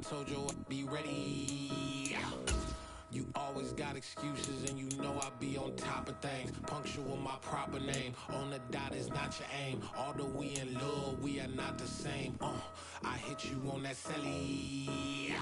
told you I'd be ready. You always got excuses and you know I be on top of things. Punctual my proper name. On the dot is not your aim. Although we in love, we are not the same. I hit you on that celly.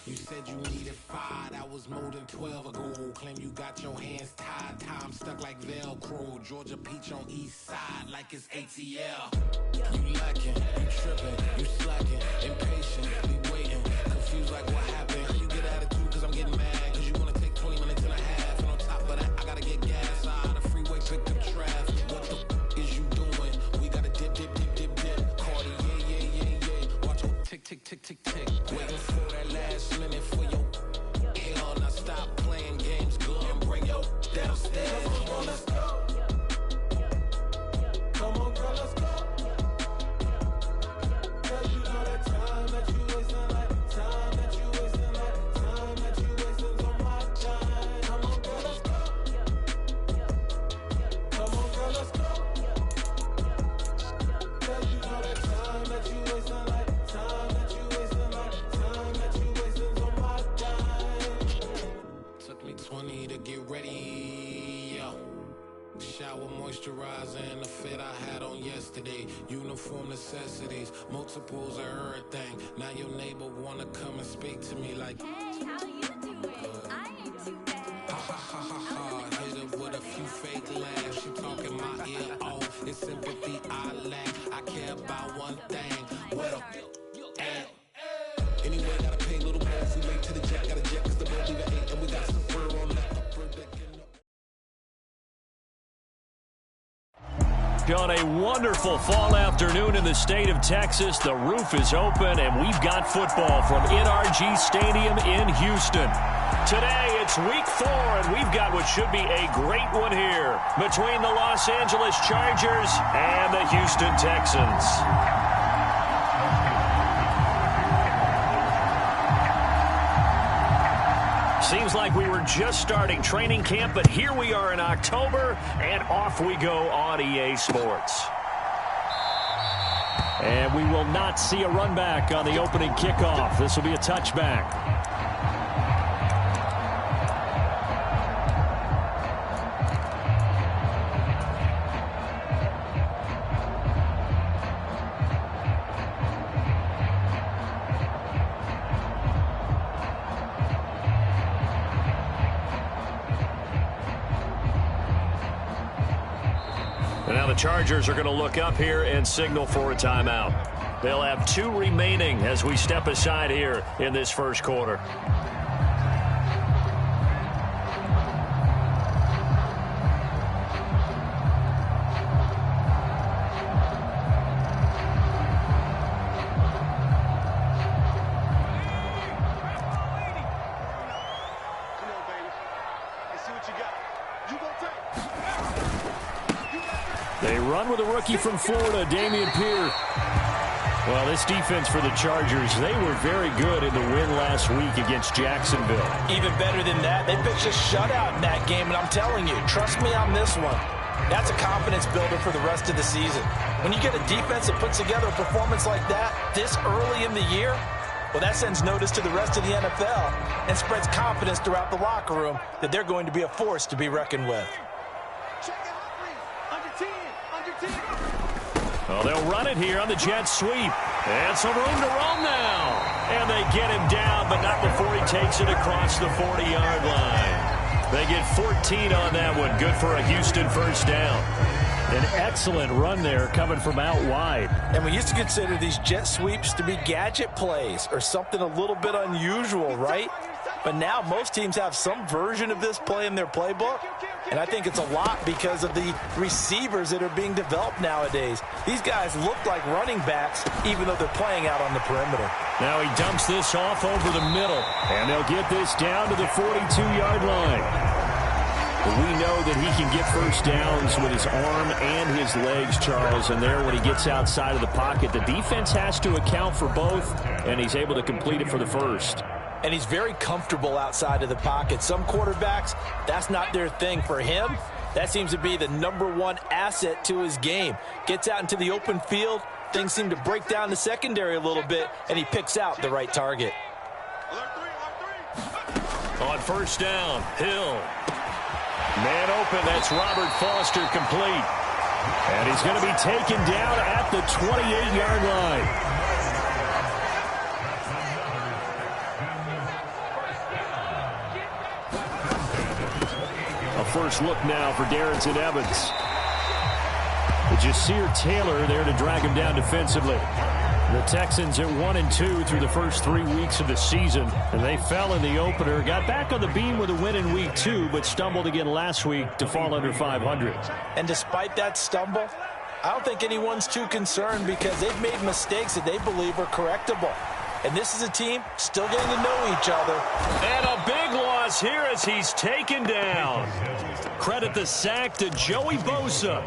You said you needed 5, that was more than 12 ago. Claim you got your hands tied, time stuck like Velcro. Georgia peach on east side like it's ATL. You lacking, you tripping, you slacking, impatient, be waiting, confused like what happened. You get attitude cause I'm getting mad, cause you wanna take 20 minutes and a half. And on top of that, I gotta get gas out of the freeway, pick up traffic. What the is you doing? We gotta dip, dip, dip, dip, dip. Cardi, yeah. Watch it tick, tick, tick, tick, tick. Waiting for that last minute for your hell. Now stop playing games, go and bring your downstairs. Come on, let's go. Come on, girl, let's go. Cause you know that time that you wasting, like time that you wasting, like time that you wasting on my time. Come on, girl, let's go. Come on, girl, let's go. Cause you know that time that you wasting, like time that you wasting, like time that you wasting on my time. Took me 20 to get ready, yo. Shower, moisturizer, and the fit I had on yesterday. Uniform necessities, multiples of everything. Now your neighbor wanna come and speak to me like, hey, how you doing? I ain't too bad. ha ha ha ha ha. Hit her with a few fake laughs. She talking my ear off. It's sympathy I lack. I care about one thing. What up? Anyway, gotta pay a little more if we late to the jet. Got a jet cause the boat leave at 8 and we got some fur on that upper deck. On a wonderful fall afternoon in the state of Texas, the roof is open, and we've got football from NRG Stadium in Houston. Today, it's week 4, and we've got what should be a great one here between the Los Angeles Chargers and the Houston Texans. Seems like we were just starting training camp, but here we are in October, and off we go on EA Sports. And we will not see a run back on the opening kickoff. This will be a touchback. Now the Chargers are going to look up here and signal for a timeout. They'll have 2 remaining as we step aside here in this first quarter. They run with a rookie from Florida, Dameon Pierce. Well, this defense for the Chargers, they were very good in the win last week against Jacksonville. Even better than that, they pitched a shutout in that game, and I'm telling you, trust me on this one. That's a confidence builder for the rest of the season. When you get a defense that puts together a performance like that this early in the year, well, that sends notice to the rest of the NFL and spreads confidence throughout the locker room that they're going to be a force to be reckoned with. Well, they'll run it here on the jet sweep. And some room to roam now. And they get him down, but not before he takes it across the 40-yard line. They get 14 on that one. Good for a Houston first down. An excellent run there coming from out wide. And we used to consider these jet sweeps to be gadget plays or something a little bit unusual, right? But now most teams have some version of this play in their playbook. And I think it's a lot because of the receivers that are being developed nowadays. These guys look like running backs even though they're playing out on the perimeter. Now he dumps this off over the middle. And they'll get this down to the 42-yard line. But we know that he can get first downs with his arm and his legs, Charles. And there, when he gets outside of the pocket, the defense has to account for both, and he's able to complete it for the first. And he's very comfortable outside of the pocket. Some quarterbacks, that's not their thing. For him, that seems to be the #1 asset to his game. Gets out into the open field, things seem to break down the secondary a little bit, and he picks out the right target. On first down, Hill. Man open, that's Robert Foster complete. And he's going to be taken down at the 28-yard line. A first look now for Darrington Evans. Jasir Taylor there to drag him down defensively. The Texans at 1-2 through the first 3 weeks of the season, and they fell in the opener. Got back on the beam with a win in week 2, but stumbled again last week to fall under 500. And despite that stumble, I don't think anyone's too concerned because they've made mistakes that they believe are correctable. And this is a team still getting to know each other. And a big loss here as he's taken down. Credit the sack to Joey Bosa.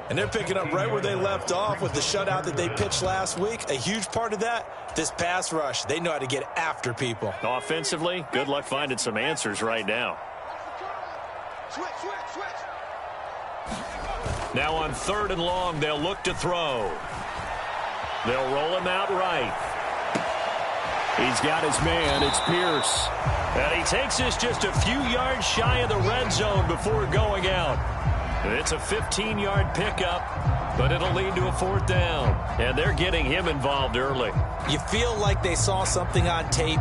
And they're picking up right where they left off with the shutout that they pitched last week. A huge part of that, this pass rush. They know how to get after people. Offensively, good luck finding some answers right now. Now on 3rd and long, they'll look to throw. They'll roll him out right. He's got his man. It's Pierce. And he takes this just a few yards shy of the red zone before going out. It's a 15-yard pickup, but it'll lead to a 4th down. And they're getting him involved early. You feel like they saw something on tape,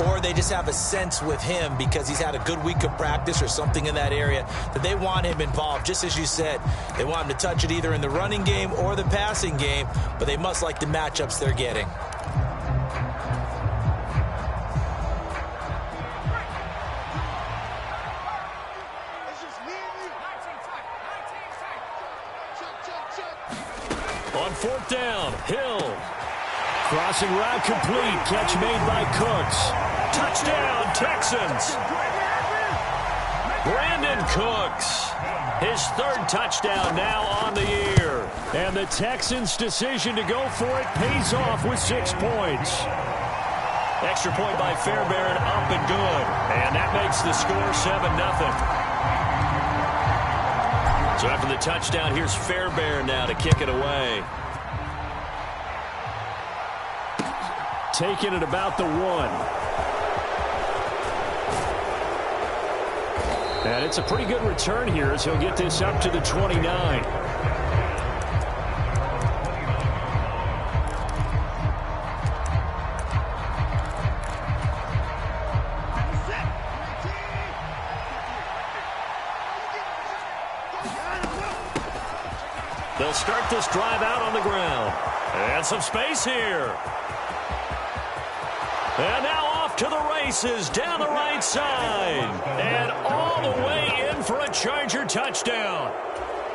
or they just have a sense with him because he's had a good week of practice or something in that area that they want him involved. Just as you said, they want him to touch it either in the running game or the passing game, but they must like the matchups they're getting. On 4th down, Hill. Crossing route complete. Catch made by Cooks. Touchdown, Texans. Brandon Cooks. His 3rd touchdown now on the year. And the Texans' decision to go for it pays off with 6 points. Extra point by Fairbairn, up and good. And that makes the score 7-0. So after the touchdown, here's Fairbairn now to kick it away. Taking it about the 1. And it's a pretty good return here as he'll get this up to the 29. They'll start this drive out on the ground. And some space here. And now off to the races down the right side. And all the way in for a Charger touchdown.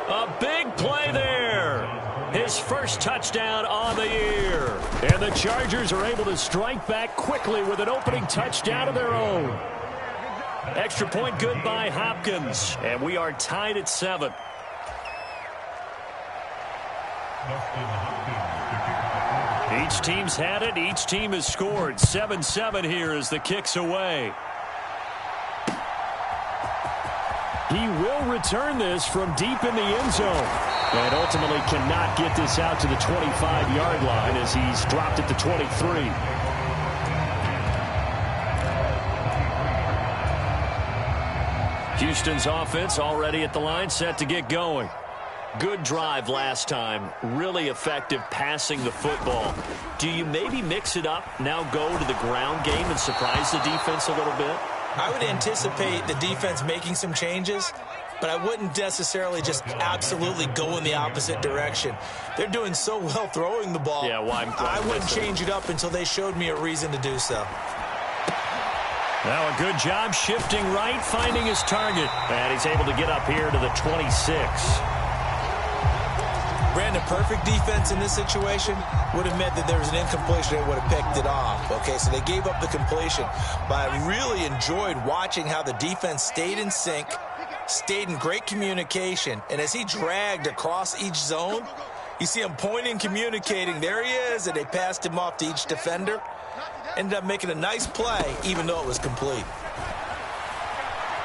A big play there. His first touchdown on the year. And the Chargers are able to strike back quickly with an opening touchdown of their own. Extra point good by Hopkins. And we are tied at 7. Each team's had it. Each team has scored. 7-7 here as the kick's away. He will return this from deep in the end zone. And ultimately cannot get this out to the 25-yard line as he's dropped it to 23. Houston's offense already at the line, set to get going. Good drive last time. Really effective passing the football. Do you maybe mix it up, now go to the ground game and surprise the defense a little bit? I would anticipate the defense making some changes, but I wouldn't necessarily just absolutely go in the opposite direction. They're doing so well throwing the ball. Yeah, I wouldn't change it up until they showed me a reason to do so. Now a good job shifting right, finding his target. And he's able to get up here to the 26. Brandon, perfect defense in this situation would have meant that there was an incompletion and would have picked it off. Okay, so they gave up the completion. But I really enjoyed watching how the defense stayed in sync, stayed in great communication. And as he dragged across each zone, you see him pointing, communicating. There he is, and they passed him off to each defender. Ended up making a nice play, even though it was complete.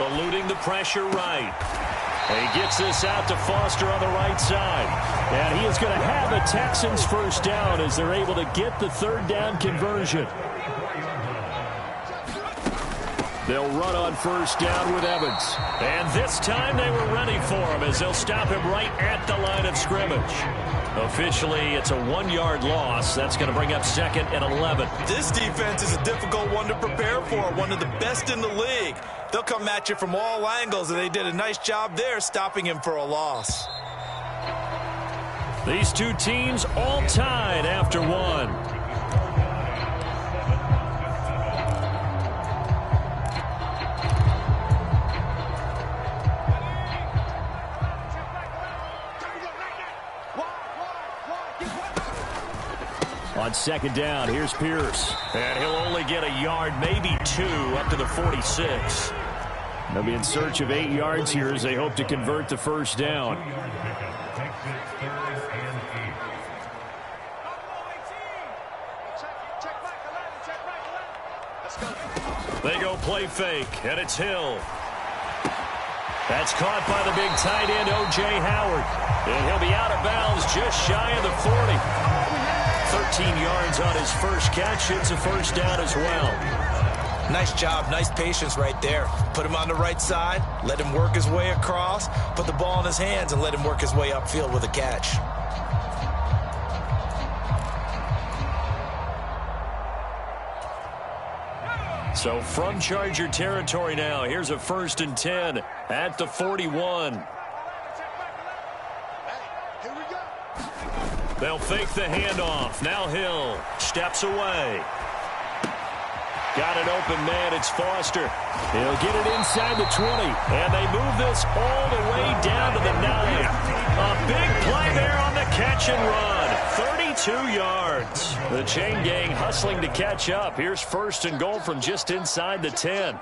Eluding the pressure right. And he gets this out to Foster on the right side. And he is going to have a Texans first down as they're able to get the third down conversion. They'll run on first down with Evans. And this time they were ready for him as they'll stop him right at the line of scrimmage. Officially, it's a 1-yard loss. That's going to bring up 2nd and 11. This defense is a difficult one to prepare for, one of the best in the league. They'll come at you from all angles, and they did a nice job there stopping him for a loss. These two teams all tied after one. On second down, here's Pierce. And he'll only get a yard, maybe 2, up to the 46. They'll be in search of 8 yards here as they hope to convert the first down. They go play fake, and it's Hill. That's caught by the big tight end, O.J. Howard. And he'll be out of bounds just shy of the 40. 13 yards on his first catch. It's a first down as well. Nice job, nice patience right there. Put him on the right side, let him work his way across, put the ball in his hands, and let him work his way upfield with a catch. So from Charger territory now, here's a 1st and 10 at the 41. They'll fake the handoff. Now Hill steps away. Got an open man. It's Foster. He'll get it inside the 20. And they move this all the way down to the 9. A big play there on the catch and run. 32 yards. The chain gang hustling to catch up. Here's 1st and goal from just inside the 10.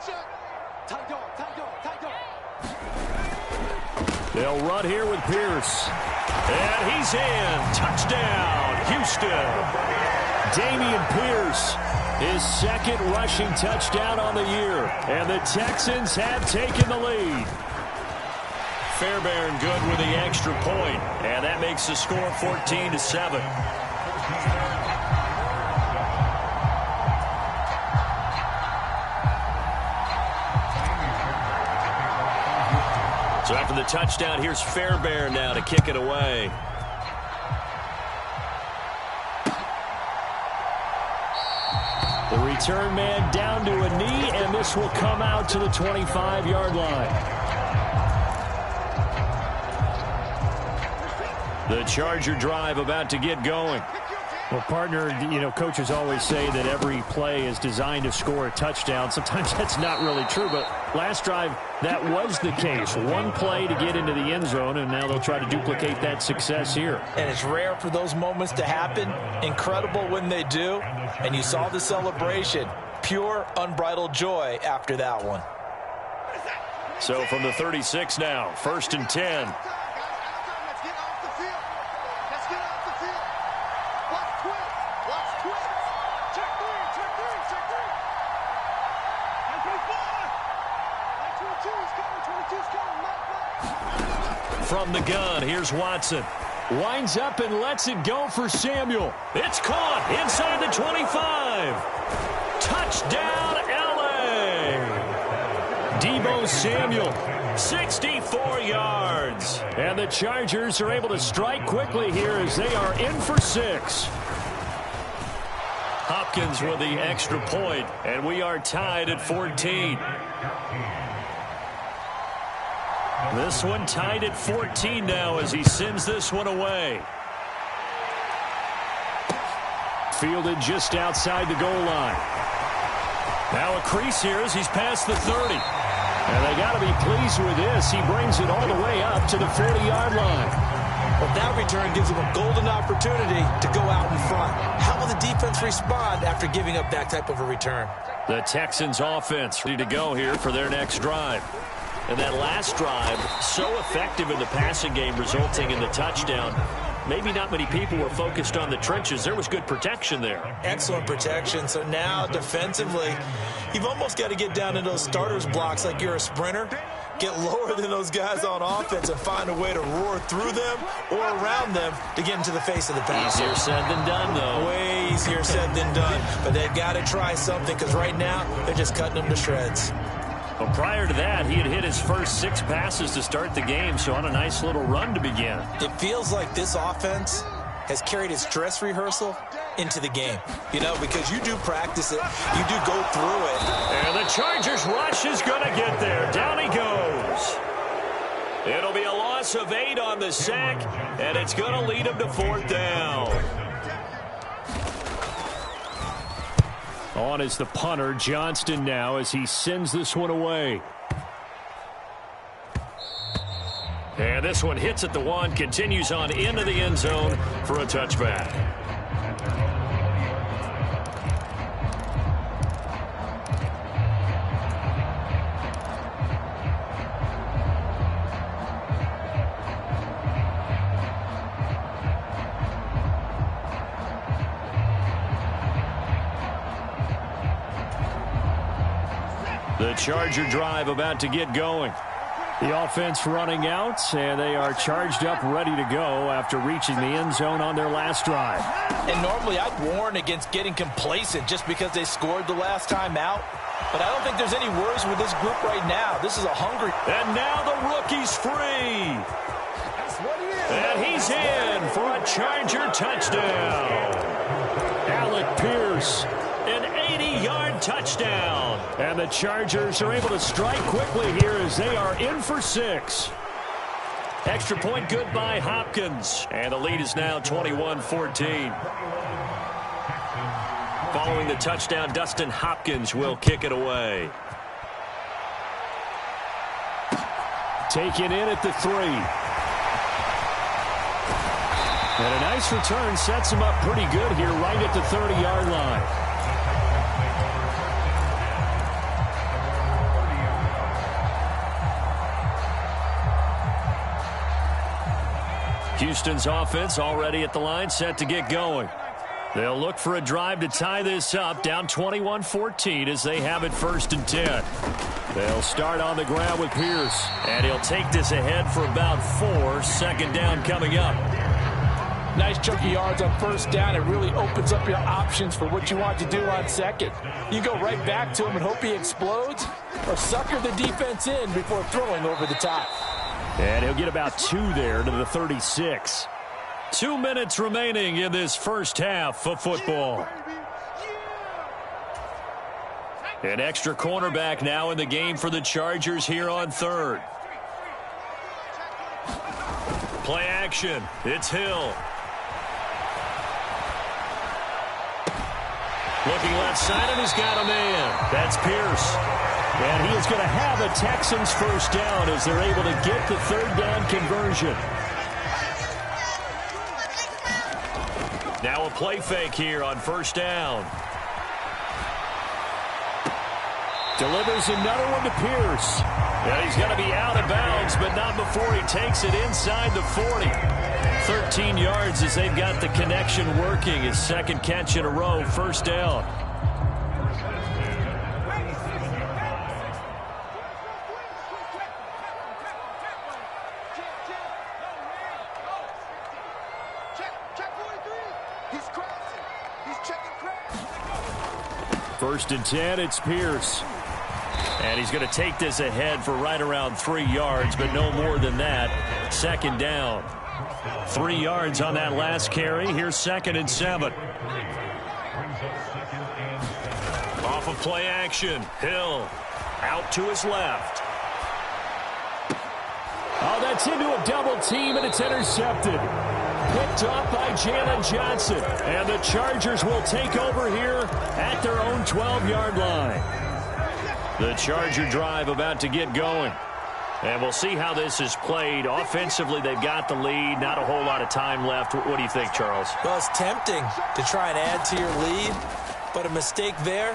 They'll run here with Pierce. And he's in. Touchdown, Houston. Damian Pierce, his 2nd rushing touchdown on the year. And the Texans have taken the lead. Fairbairn good with the extra point. And that makes the score 14-7. So after the touchdown, here's Fairbairn now to kick it away. The return man down to a knee, and this will come out to the 25-yard line. The Charger drive about to get going. Well, partner, coaches always say that every play is designed to score a touchdown. Sometimes that's not really true, but last drive, that was the case. One play to get into the end zone, and now they'll try to duplicate that success here. And it's rare for those moments to happen. Incredible when they do. And you saw the celebration. Pure, unbridled joy after that one. So from the 36 now, 1st and 10. From the gun, here's Watson. Winds up and lets it go for Samuel. It's caught inside the 25. Touchdown, L.A. Deebo Samuel, 64 yards. And the Chargers are able to strike quickly here as they are in for 6. Hopkins with the extra point, and we are tied at 14. This one tied at 14 now as he sends this one away. Fielded just outside the goal line. Now a crease here as he's past the 30. And they got to be pleased with this. He brings it all the way up to the 40-yard line. Well, that return gives him a golden opportunity to go out in front. How will the defense respond after giving up that type of a return? The Texans offense ready to go here for their next drive. And that last drive, so effective in the passing game, resulting in the touchdown. Maybe not many people were focused on the trenches. There was good protection there. Excellent protection. So now, defensively, you've almost got to get down to those starters blocks like you're a sprinter. get lower than those guys on offense and find a way to roar through them or around them to get into the face of the pass. Easier said than done, though. Way easier said than done. But they've got to try something because right now they're just cutting them to shreds. Well, prior to that, he had hit his first 6 passes to start the game, so on a nice little run to begin. It feels like this offense has carried its dress rehearsal into the game. You know, because you do practice it, you do go through it. And the Chargers rush is going to get there. Down he goes. It'll be a loss of 8 on the sack, and it's going to lead him to 4th down. On is the punter, Johnston, now as he sends this one away. And this one hits at the 1, continues on into the end zone for a touchback. The Charger drive about to get going. The offense running out, and they are charged up, ready to go after reaching the end zone on their last drive. And normally I'd warn against getting complacent just because they scored the last time out. But I don't think there's any worries with this group right now. This is a hungry... And now the rookie's free. And he's in for a Charger touchdown. Alec Pierce, an 80-yard touchdown. And the Chargers are able to strike quickly here as they are in for 6. Extra point good by Hopkins. And the lead is now 21-14. Following the touchdown, Dustin Hopkins will kick it away. Taken in at the 3. And a nice return sets him up pretty good here right at the 30-yard line. Houston's offense already at the line, set to get going. They'll look for a drive to tie this up, down 21-14 as they have it 1st and 10. They'll start on the ground with Pierce, and he'll take this ahead for about 4. 2nd down coming up. Nice chunky yards on 1st down. It really opens up your options for what you want to do on 2nd. You go right back to him and hope he explodes, or sucker the defense in before throwing over the top. And he'll get about 2 there to the 36. 2 minutes remaining in this first half of football. An extra cornerback now in the game for the Chargers here on 3rd. Play action. It's Hill. Looking left side, and he's got a man. That's Pierce. And he is going to have a Texans 1st down as they're able to get the 3rd down conversion. Now a play fake here on 1st down. Delivers another one to Pierce. And he's going to be out of bounds, but not before he takes it inside the 40. 13 yards as they've got the connection working. His 2nd catch in a row, 1st down. First and 10, it's Pierce. And he's going to take this ahead for right around 3 yards, but no more than that. 2nd down. 3 yards on that last carry. Here's 2nd and 7. Off of play action. Hill out to his left. Oh, that's into a double team, and it's intercepted. Picked off by Jalen Johnson. And the Chargers will take over here at their own 12-yard line. The Charger drive about to get going. And we'll see how this is played. Offensively, they've got the lead. Not a whole lot of time left. What do you think, Charles? Well, it's tempting to try and add to your lead, but a mistake there,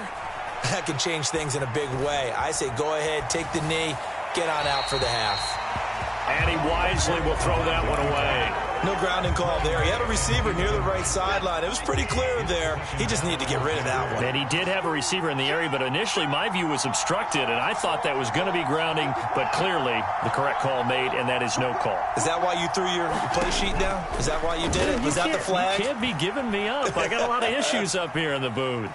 that can change things in a big way. I say go ahead, take the knee, get on out for the half. And he wisely will throw that one away. No grounding call there. He had a receiver near the right sideline. It was pretty clear there. He just needed to get rid of that one. And he did have a receiver in the area, but initially my view was obstructed, and I thought that was going to be grounding, but clearly the correct call made, and that is no call. Is that why you threw your play sheet down? Is that why you did it? Was that the flag? You can't be giving me up. I got a lot of issues up here in the booth.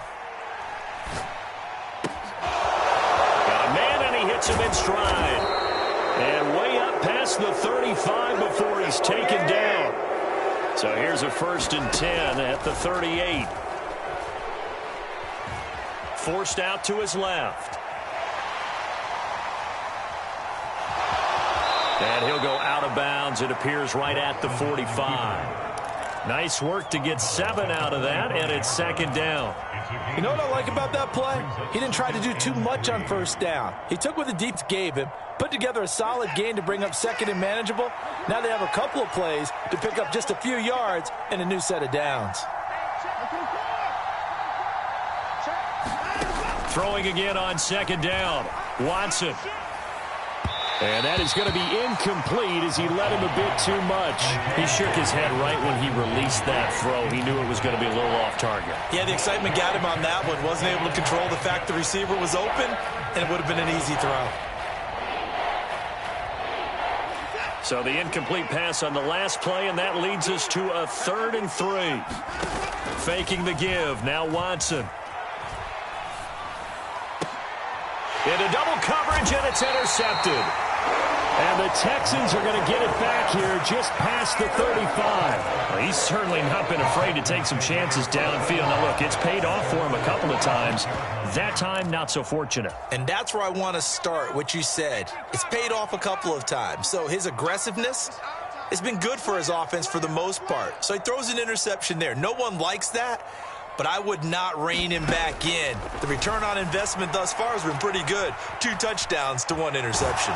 Got a man, and he hits him in stride. And way up past the 35 before he's taken down. So here's a 1st and 10 at the 38. Forced out to his left. And he'll go out of bounds. It appears right at the 45. Nice work to get 7 out of that, and it's 2nd down. You know what I like about that play? He didn't try to do too much on 1st down. He took what the deep gave him, put together a solid gain to bring up 2nd and manageable. Now they have a couple of plays to pick up just a few yards and a new set of downs. Throwing again on 2nd down. Watson. And that is going to be incomplete as he let him a bit too much. He shook his head right when he released that throw. He knew it was going to be a little off target. Yeah, the excitement got him on that one. Wasn't able to control the fact the receiver was open, and it would have been an easy throw. So the incomplete pass on the last play, and that leads us to a 3rd and 3. Faking the give. Now Watson. Into double coverage, and it's intercepted. And the Texans are going to get it back here just past the 35. Well, he's certainly not been afraid to take some chances downfield. Now, look, it's paid off for him a couple of times. That time, not so fortunate. And that's where I want to start, what you said. It's paid off a couple of times. So his aggressiveness has been good for his offense for the most part. So he throws an interception there. No one likes that, but I would not rein him back in. The return on investment thus far has been pretty good. 2 touchdowns to 1 interception.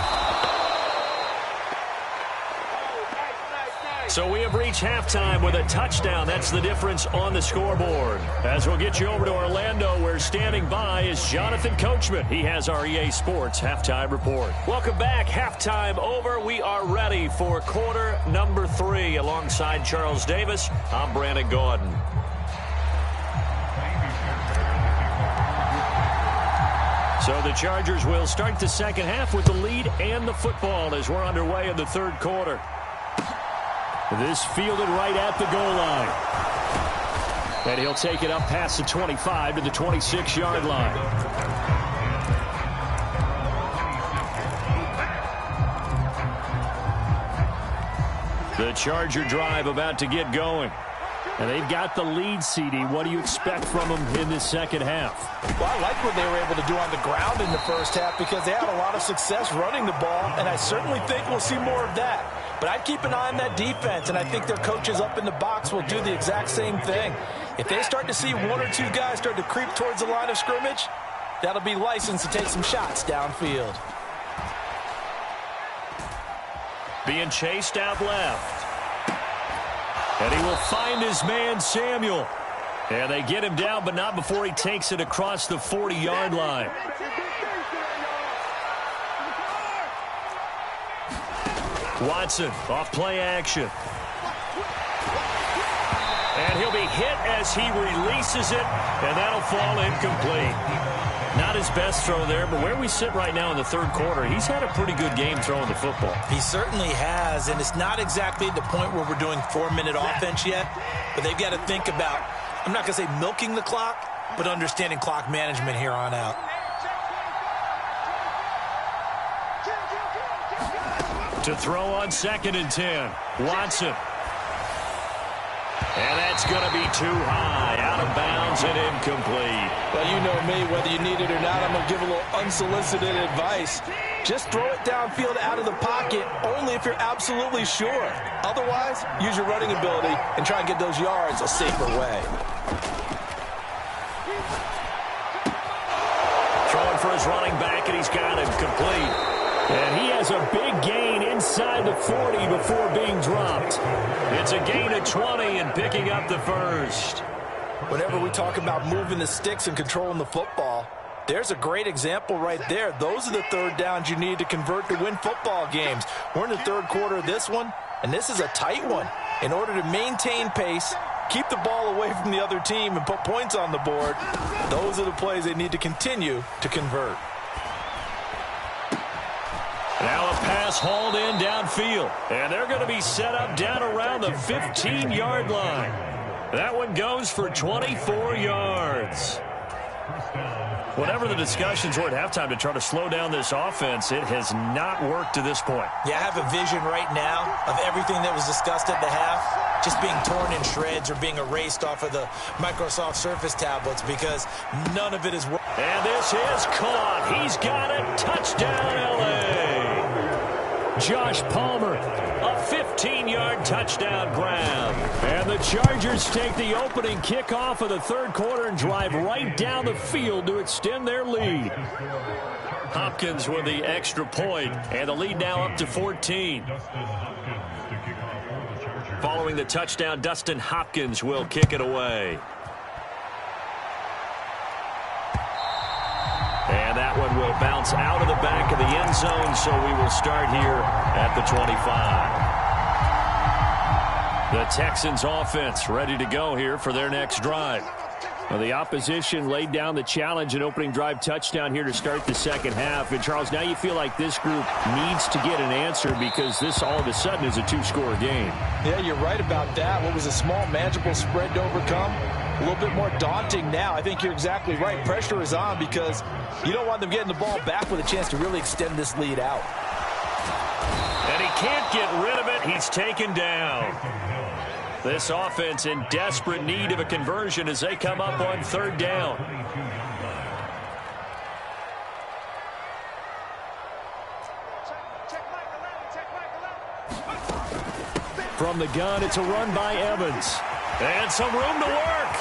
So we have reached halftime with a touchdown. That's the difference on the scoreboard. As we'll get you over to Orlando, where standing by is Jonathan Coachman. He has our EA Sports Halftime Report. Welcome back. Halftime over. We are ready for quarter number 3. Alongside Charles Davis, I'm Brandon Gordon. So the Chargers will start the second half with the lead and the football as we're underway in the 3rd quarter. This fielded right at the goal line. And he'll take it up past the 25 to the 26-yard line. The Charger drive about to get going. And they've got the lead, CD. What do you expect from them in this second half? Well, I like what they were able to do on the ground in the first half because they had a lot of success running the ball, and I certainly think we'll see more of that. But I'd keep an eye on that defense, and I think their coaches up in the box will do the exact same thing. If they start to see 1 or 2 guys start to creep towards the line of scrimmage, that'll be licensed to take some shots downfield. Being chased out left. And he will find his man, Samuel. And they get him down, but not before he takes it across the 40-yard line. Watson off play action. And he'll be hit as he releases it, and that'll fall incomplete. Not his best throw there, but where we sit right now in the 3rd quarter, he's had a pretty good game throwing the football. He certainly has, and it's not exactly the point where we're doing 4-minute offense yet, but they've got to think about, I'm not going to say milking the clock, but understanding clock management here on out. To throw on 2nd and 10, Watson. And that's going to be too high, out of bounds and incomplete. Well, you know me, whether you need it or not, I'm going to give a little unsolicited advice. Just throw it downfield out of the pocket only if you're absolutely sure. Otherwise, use your running ability and try and get those yards a safer way. Throwing for his running back, and he's got him complete. And he has a big gain inside the 40 before being dropped. It's a gain of 20 and picking up the first. Whenever we talk about moving the sticks and controlling the football, There's a great example right there. Those are the third downs you need to convert to win football games. We're in the third quarter of this one, and this is a tight one. In order to maintain pace, keep the ball away from the other team, and put points on the board, those are the plays they need to continue to convert. Now a pass hauled in downfield, and they're going to be set up down around the 15-yard line. That one goes for 24 yards. Whatever the discussions were at halftime to try to slow down this offense, it has not worked to this point. Yeah, I have a vision right now of everything that was discussed at the half just being torn in shreds or being erased off of the Microsoft Surface tablets because none of it is working. And this is caught. He's got it. Touchdown, L.A. Josh Palmer, a 15-yard touchdown grab. And the Chargers take the opening kickoff of the third quarter and drive right down the field to extend their lead. Hopkins with the extra point, and the lead now up to 14. Following the touchdown, Dustin Hopkins will kick it away. And that one will bounce out of the back of the end zone, so we will start here at the 25. The Texans offense ready to go here for their next drive. Well, the opposition laid down the challenge and opening drive touchdown here to start the second half. And, Charles, now you feel like this group needs to get an answer because this all of a sudden is a two-score game. Yeah, you're right about that. What was a small, manageable spread to overcome? A little bit more daunting now. I think you're exactly right. Pressure is on because you don't want them getting the ball back with a chance to really extend this lead out. And he can't get rid of it. He's taken down. This offense in desperate need of a conversion as they come up on third down. From the gun, it's a run by Evans. And some room to work.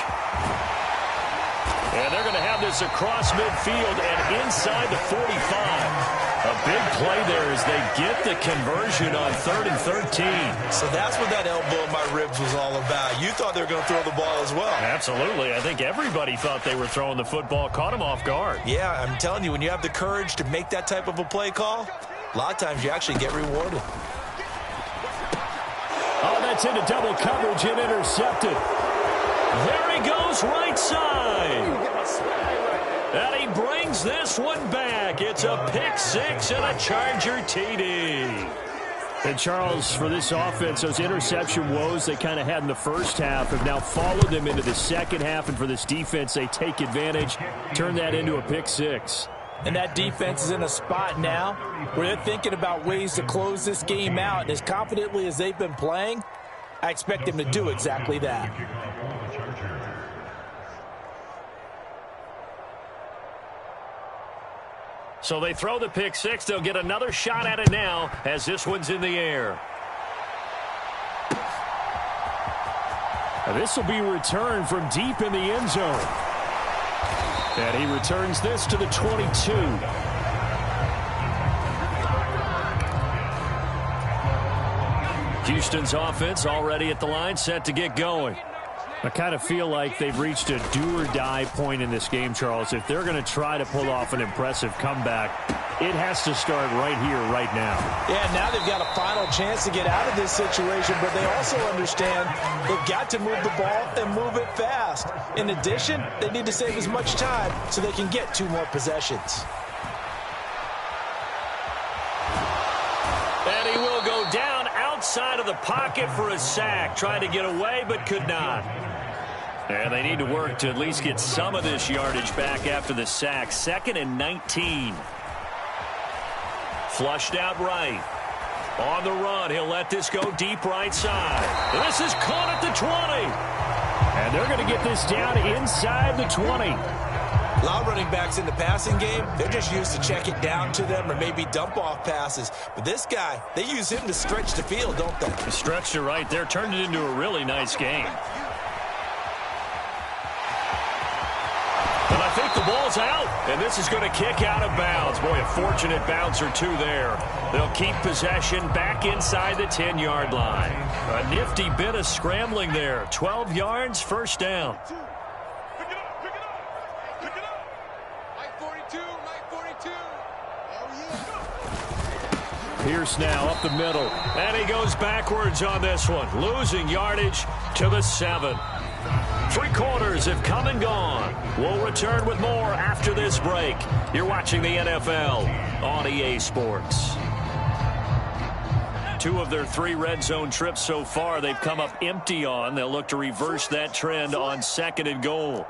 And they're going to have this across midfield and inside the 45. A big play there as they get the conversion on 3rd and 13. So that's what that elbow in my ribs was all about. You thought they were going to throw the ball as well. Absolutely. I think everybody thought they were throwing the football, caught him off guard. Yeah, I'm telling you, when you have the courage to make that type of a play call, a lot of times you actually get rewarded. Oh, that's into double coverage and intercepted. There he goes, right side. And he brings this one back. It's a pick six and a Charger TD. And, Charles, for this offense, those interception woes they kind of had in the first half have now followed them into the second half. And for this defense, they take advantage, turn that into a pick six. And that defense is in a spot now where they're thinking about ways to close this game out. And as confidently as they've been playing, I expect them to do exactly that. So they throw the pick six. They'll get another shot at it now as this one's in the air. Now this will be returned from deep in the end zone. And he returns this to the 22. Houston's offense already at the line, set to get going. I kind of feel like they've reached a do-or-die point in this game, Charles. If they're going to try to pull off an impressive comeback, it has to start right here, right now. Yeah, now they've got a final chance to get out of this situation, but they also understand they've got to move the ball and move it fast. In addition, they need to save as much time so they can get 2 more possessions. And he will go down outside of the pocket for a sack. Tried to get away, but could not. And they need to work to at least get some of this yardage back after the sack. 2nd and 19. Flushed out right. On the run, he'll let this go deep right side. This is caught at the 20. And they're going to get this down inside the 20. A lot of running backs in the passing game, they're just used to check it down to them or maybe dump off passes. But this guy, they use him to stretch the field, don't they? Stretched it right there, turned it into a really nice game. And I think the ball's out, and this is going to kick out of bounds. Boy, a fortunate bounce or two there. They'll keep possession back inside the 10-yard line. A nifty bit of scrambling there. 12 yards, first down. Pierce now up the middle. And he goes backwards on this one, losing yardage to the 7. 3 quarters have come and gone. We'll return with more after this break. You're watching the NFL on EA Sports. 2 of their 3 red zone trips so far they've come up empty on. They'll look to reverse that trend on 2nd and goal.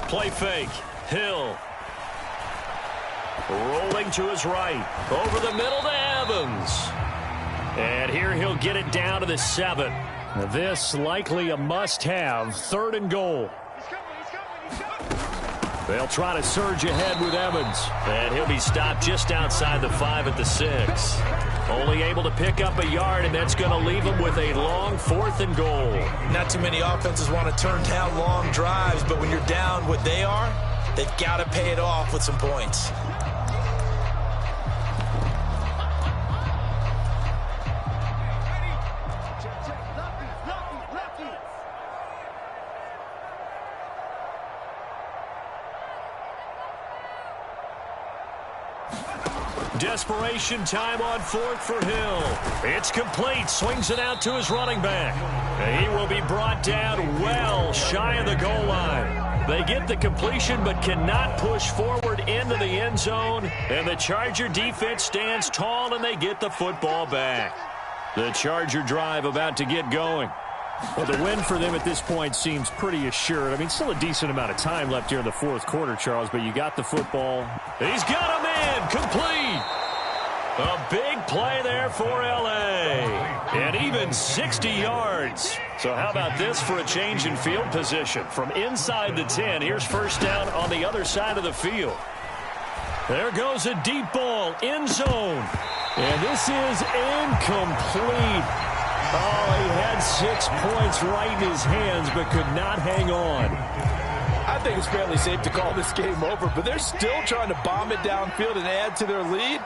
Play fake. Hill. Rolling to his right. Over the middle to Evans. And here he'll get it down to the 7. This likely a must-have. 3rd and goal. They'll try to surge ahead with Evans. And he'll be stopped just outside the 5 at the 6. Only able to pick up a yard, and that's going to leave him with a long 4th and goal. Not too many offenses want to turn down long drives, but when you're down what they are, they've got to pay it off with some points. Desperation time on 4th for Hill. It's complete. Swings it out to his running back. And he will be brought down well shy of the goal line. They get the completion but cannot push forward into the end zone. And the Charger defense stands tall and they get the football back. The Charger drive about to get going. Well, the win for them at this point seems pretty assured. I mean, still a decent amount of time left here in the 4th quarter, Charles, but you got the football. He's got him in. Complete. A big play there for L.A. And even 60 yards. So how about this for a change in field position? From inside the 10, here's 1st down on the other side of the field. There goes a deep ball, end zone. And this is incomplete. Oh, he had 6 points right in his hands, but could not hang on. I think it's fairly safe to call this game over, but they're still trying to bomb it downfield and add to their lead.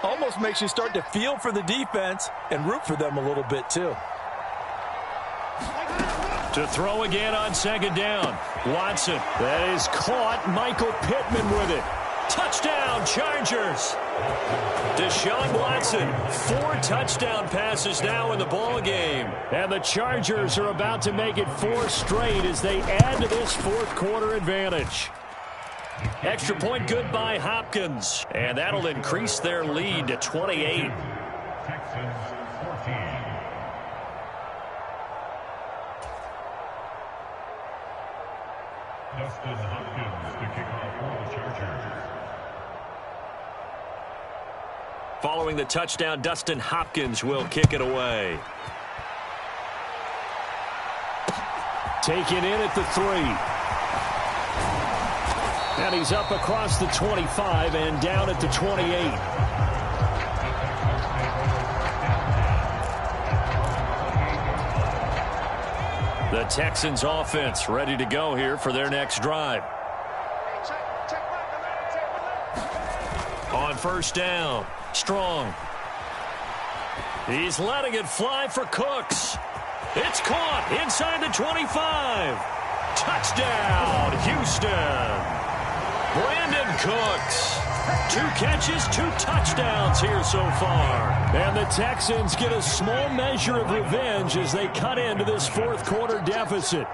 Almost makes you start to feel for the defense and root for them a little bit, too. To throw again on 2nd down. Watson. That is caught. Michael Pittman with it. Touchdown, Chargers. Deshaun Watson, 4 touchdown passes now in the ball game. And the Chargers are about to make it 4 straight as they add to this 4th quarter advantage. Extra point good by Hopkins. And that'll increase their lead to 28. Texans 14. Dustin Hopkins to kick off for the Chargers. Following the touchdown, Dustin Hopkins will kick it away. Taken in at the 3. And he's up across the 25 and down at the 28. The Texans offense ready to go here for their next drive. On 1st down, Strong. He's letting it fly for Cooks. It's caught inside the 25. Touchdown, Houston. Brandon Cooks. 2 catches, 2 touchdowns here so far. And the Texans get a small measure of revenge as they cut into this 4th quarter deficit.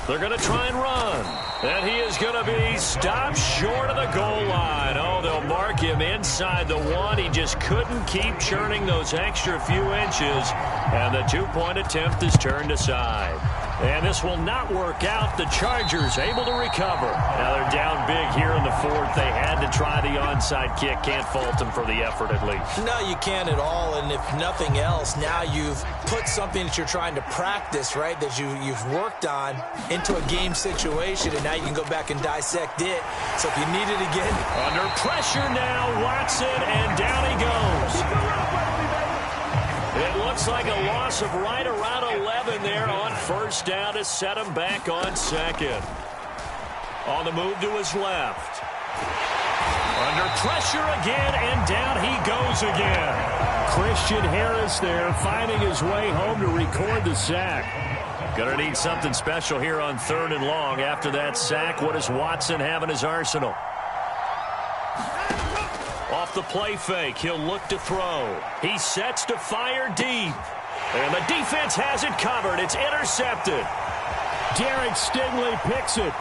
They're going to try and run. And he is going to be stopped short of the goal line. Oh, they'll mark him inside the 1. He just couldn't keep churning those extra few inches. And the 2-point attempt is turned aside. And this will not work out. The Chargers able to recover. Now they're down big here in the 4th. They had to try the onside kick. Can't fault them for the effort at least. No, you can't at all. And if nothing else, now you've put something that you're trying to practice, right, that you've worked on into a game situation. And now you can go back and dissect it. So if you need it again. Under pressure now, Watson, and down he goes. It looks like a loss of right around 11 there on 1st down to set him back on 2nd. On the move to his left. Under pressure again, and down he goes again. Christian Harris there finding his way home to record the sack. Gonna need something special here on 3rd and long. After that sack, what does Watson have in his arsenal? Off the play fake, he'll look to throw. He sets to fire deep. And the defense has it covered. It's intercepted. Derek Stingley picks it.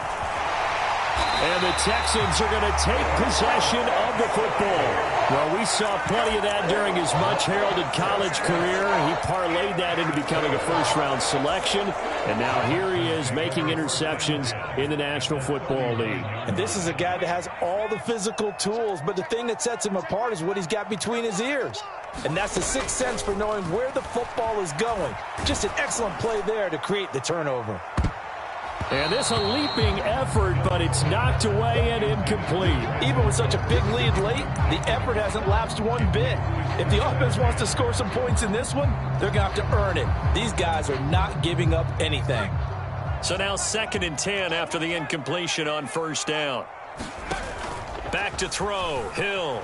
And the Texans are going to take possession of the football. Well, we saw plenty of that during his much-heralded college career. He parlayed that into becoming a first-round selection. And now here he is making interceptions in the National Football League. And this is a guy that has all the physical tools, but the thing that sets him apart is what he's got between his ears. And that's the sixth sense for knowing where the football is going. Just an excellent play there to create the turnover. And this a leaping effort, but it's knocked away and incomplete. Even with such a big lead late, the effort hasn't lapsed one bit. If the offense wants to score some points in this one, they're going to have to earn it. These guys are not giving up anything. So now 2nd and 10 after the incompletion on 1st down. Back to throw. Hill.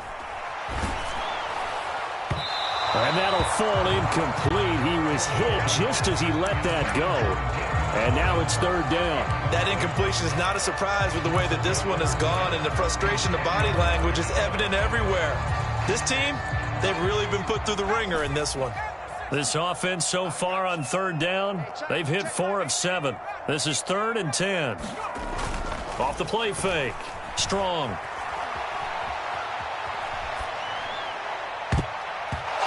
And that'll fall incomplete. He was hit just as he let that go. And now it's 3rd down. That incompletion is not a surprise with the way that this one has gone, and the frustration, the body language is evident everywhere. This team, they've really been put through the ringer in this one. This offense so far on 3rd down, they've hit 4 of 7. This is 3rd and 10. Off the play fake. Strong.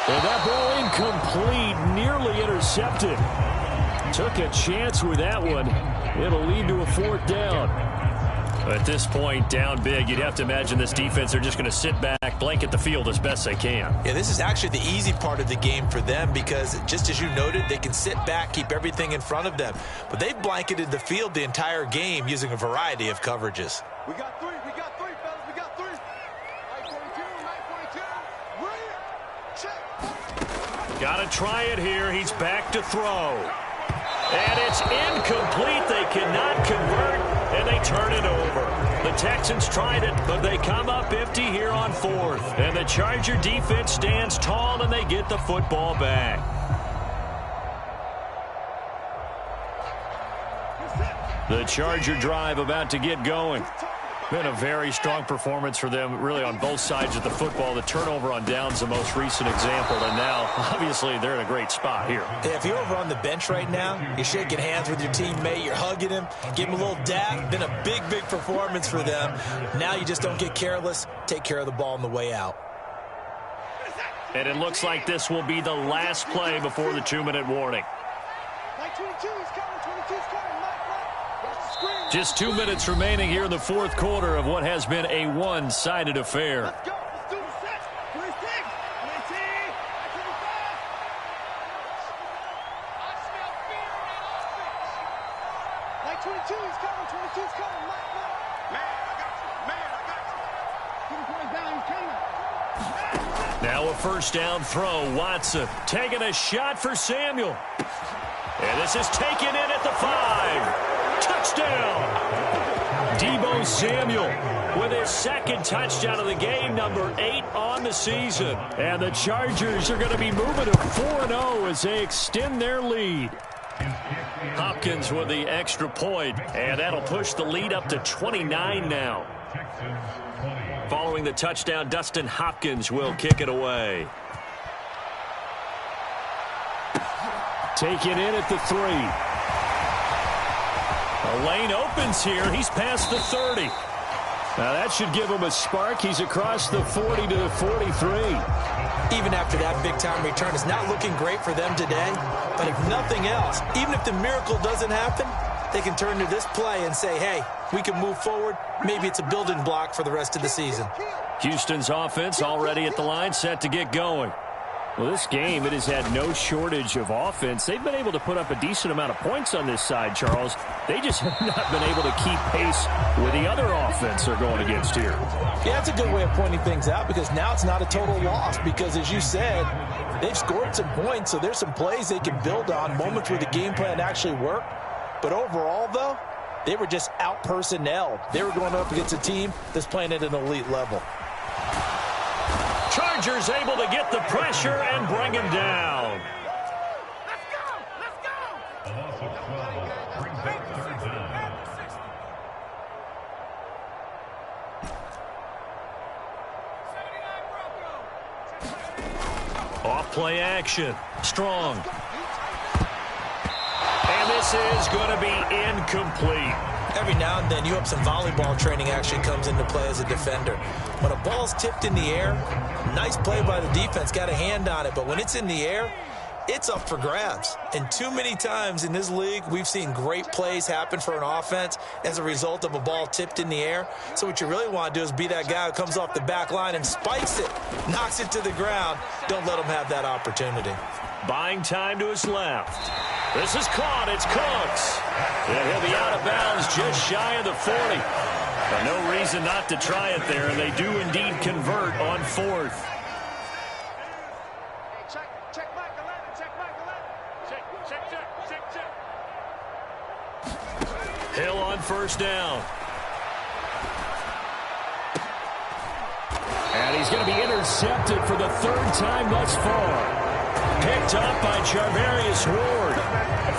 And that ball incomplete, nearly intercepted. Took a chance with that one. It'll lead to a 4th down. At this point, down big, you'd have to imagine this defense, they're just going to sit back, blanket the field as best they can. Yeah, this is actually the easy part of the game for them because, just as you noted, they can sit back, keep everything in front of them. But they've blanketed the field the entire game using a variety of coverages. We got three, fellas, we got 3. 942, check. Got to try it here. He's back to throw. And it's incomplete. They cannot convert, and they turn it over. The Texans tried it, but they come up empty here on 4th. And the Charger defense stands tall, and they get the football back. The Charger drive about to get going. Been a very strong performance for them, really, on both sides of the football. The turnover on downs, the most recent example, and now, obviously, they're in a great spot here. Yeah, if you're over on the bench right now, you're shaking hands with your teammate, you're hugging him, give him a little dab. Been a big, big performance for them. Now you just don't get careless. Take care of the ball on the way out. And it looks like this will be the last play before the 2-minute warning. 922 is coming, 22 is coming. Just 2 minutes remaining here in the 4th quarter of what has been a one-sided affair. Let's go. Let's do the set. 26, 19, 25. I smell fear in that offense. 922 is coming, 22 is coming. Man, I got you. Keep going down, he's coming. Now a 1st down throw. Watson taking a shot for Samuel. And this is taken in at the 5. Touchdown! Deebo Samuel with his 2nd touchdown of the game, number 8 on the season. And the Chargers are going to be moving to 4-0 as they extend their lead. Hopkins with the extra point, and that'll push the lead up to 29 now. Following the touchdown, Dustin Hopkins will kick it away. Taken in at the 3. A lane opens here. He's past the 30. Now that should give him a spark. He's across the 40 to the 43. Even after that big-time return, it's not looking great for them today. But if nothing else, even if the miracle doesn't happen, they can turn to this play and say, hey, we can move forward. Maybe it's a building block for the rest of the season. Houston's offense already at the line, set to get going. Well, this game, it has had no shortage of offense. They've been able to put up a decent amount of points on this side, Charles. They just have not been able to keep pace with the other offense they're going against here. Yeah, that's a good way of pointing things out because now it's not a total loss because, as you said, they've scored some points, so there's some plays they can build on, moments where the game plan actually worked. But overall, though, they were just out-personnelled. They were going up against a team that's playing at an elite level. Chargers able to get the pressure and bring him down. Let's go! Let's go! Off play action. Strong. And this is going to be incomplete. Every now and then, you have some volleyball training actually comes into play as a defender. When a ball's tipped in the air, nice play by the defense, got a hand on it. But when it's in the air, it's up for grabs. And too many times in this league, we've seen great plays happen for an offense as a result of a ball tipped in the air. So what you really want to do is be that guy who comes off the back line and spikes it, knocks it to the ground. Don't let him have that opportunity. Buying time to his left. This is caught. It's Cooks. And he'll be out of bounds just shy of the 40. But no reason not to try it there, and they do indeed convert on fourth. Check back 11. Check back 11. Check. Hill on first down. And he's going to be intercepted for the third time thus far. Picked up by Charvarius Ward.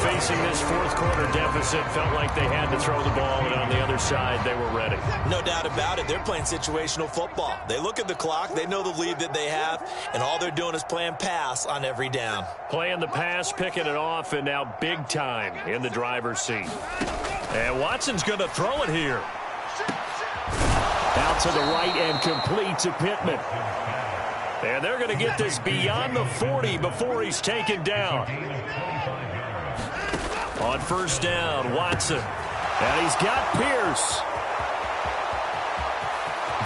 Facing this fourth quarter deficit, felt like they had to throw the ball, and on the other side, they were ready. No doubt about it. They're playing situational football. They look at the clock, they know the lead that they have, and all they're doing is playing pass on every down. Playing the pass, picking it off, and now big time in the driver's seat. And Watson's going to throw it here. Out to the right and complete to Pittman. And they're going to get this beyond the 40 before he's taken down. On first down, Watson. And he's got Pierce.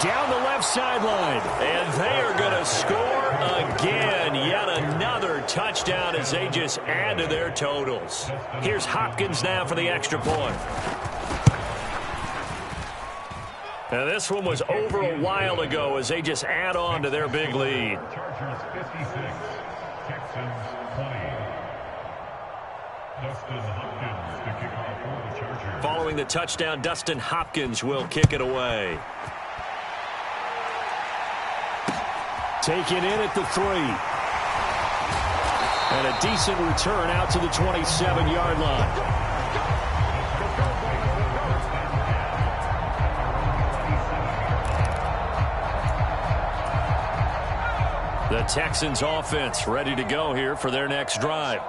Down the left sideline. And they are going to score again. Yet another touchdown as they just add to their totals. Here's Hopkins now for the extra point. And this one was over a while ago as they just add on to their big lead. Chargers 56, Texans 20. Dustin Hopkins to kick off for the Chargers. Following the touchdown, Dustin Hopkins will kick it away. Taken in at the 3. And a decent return out to the 27-yard line. The Texans offense ready to go here for their next drive.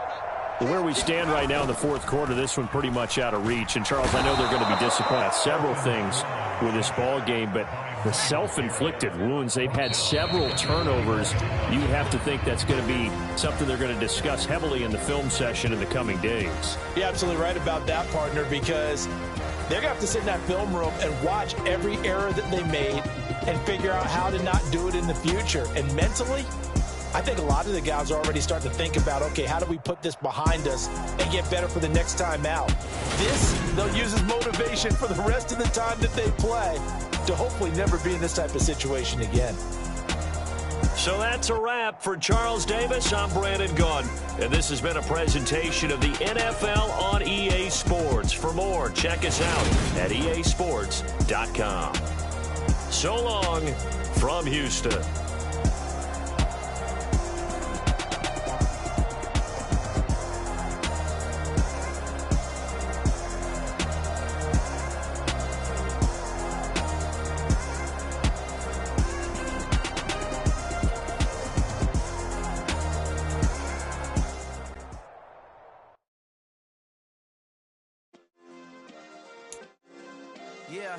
Where we stand right now in the fourth quarter, this one pretty much out of reach. And, Charles, I know they're going to be disappointed. Several things with this ball game, but the self-inflicted wounds, they've had several turnovers. You have to think that's going to be something they're going to discuss heavily in the film session in the coming days. You're absolutely right about that, partner, because they're going to have to sit in that film room and watch every error that they made and figure out how to not do it in the future. And mentally, I think a lot of the guys are already starting to think about, okay, how do we put this behind us and get better for the next time out? This, they'll use as motivation for the rest of the time that they play to hopefully never be in this type of situation again. So that's a wrap for Charles Davis. I'm Brandon Gunn, and this has been a presentation of the NFL on EA Sports. For more, check us out at easports.com. So long from Houston. Yeah.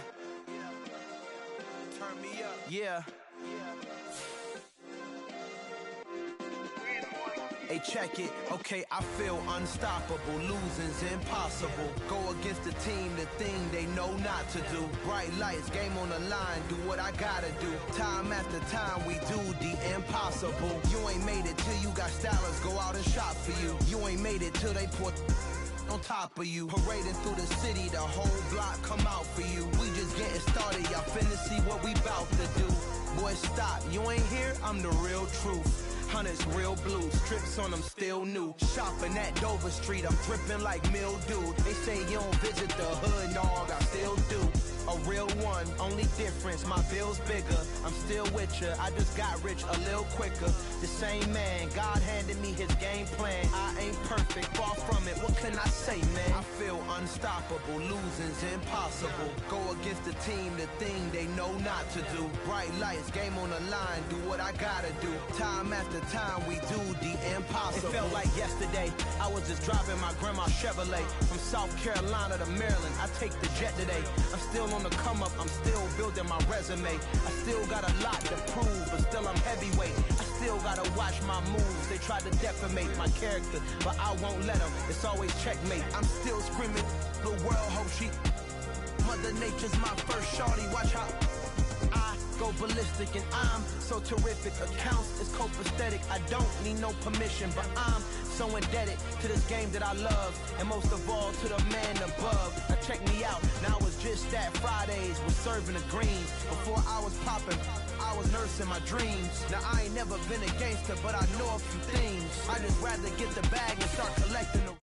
Turn me up. Yeah. Hey, check it. Okay, I feel unstoppable. Losing's impossible. Go against the team, the thing they know not to do. Bright lights, game on the line. Do what I gotta do. Time after time, we do the impossible. You ain't made it till you got stylists go out and shop for you. You ain't made it till they put on top of you. Parading through the city, the whole block come out for you. We just getting started, y'all finna see what we bout to do. Boy, stop, you ain't here, I'm the real truth. Hunters real blue, strips on them still new. Shopping at Dover Street, I'm dripping like mildew. They say you don't visit the hood, dog, I still do. a real one. Only difference, my bill's bigger. I'm still with ya, I just got rich a little quicker. The same man, God handed me his game plan. I ain't perfect, far from it, what can I say, man? I feel unstoppable, losing's impossible. Go against the team, the thing they know not to do. Bright lights, game on the line, do what I gotta do. Time after time, we do the impossible. It felt like yesterday, I was just driving my grandma's Chevrolet. From South Carolina to Maryland, I take the jet today. I'm still on the come up, I'm still building my resume. I still got a lot to prove, but still I'm heavyweight. I still gotta watch my moves, they try to defamate my character, but I won't let them, it's always checkmate. I'm still screaming, the world hope she, Mother Nature's my first shorty, watch how I go ballistic and I'm so terrific. Accounts is copacetic, I don't need no permission, but I'm so indebted to this game that I love, and most of all to the man above. Now check me out, now it's just that Fridays was serving the greens. Before I was popping, I was nursing my dreams. Now I ain't never been a gangster, but I know a few things. I just rather get the bag and start collecting the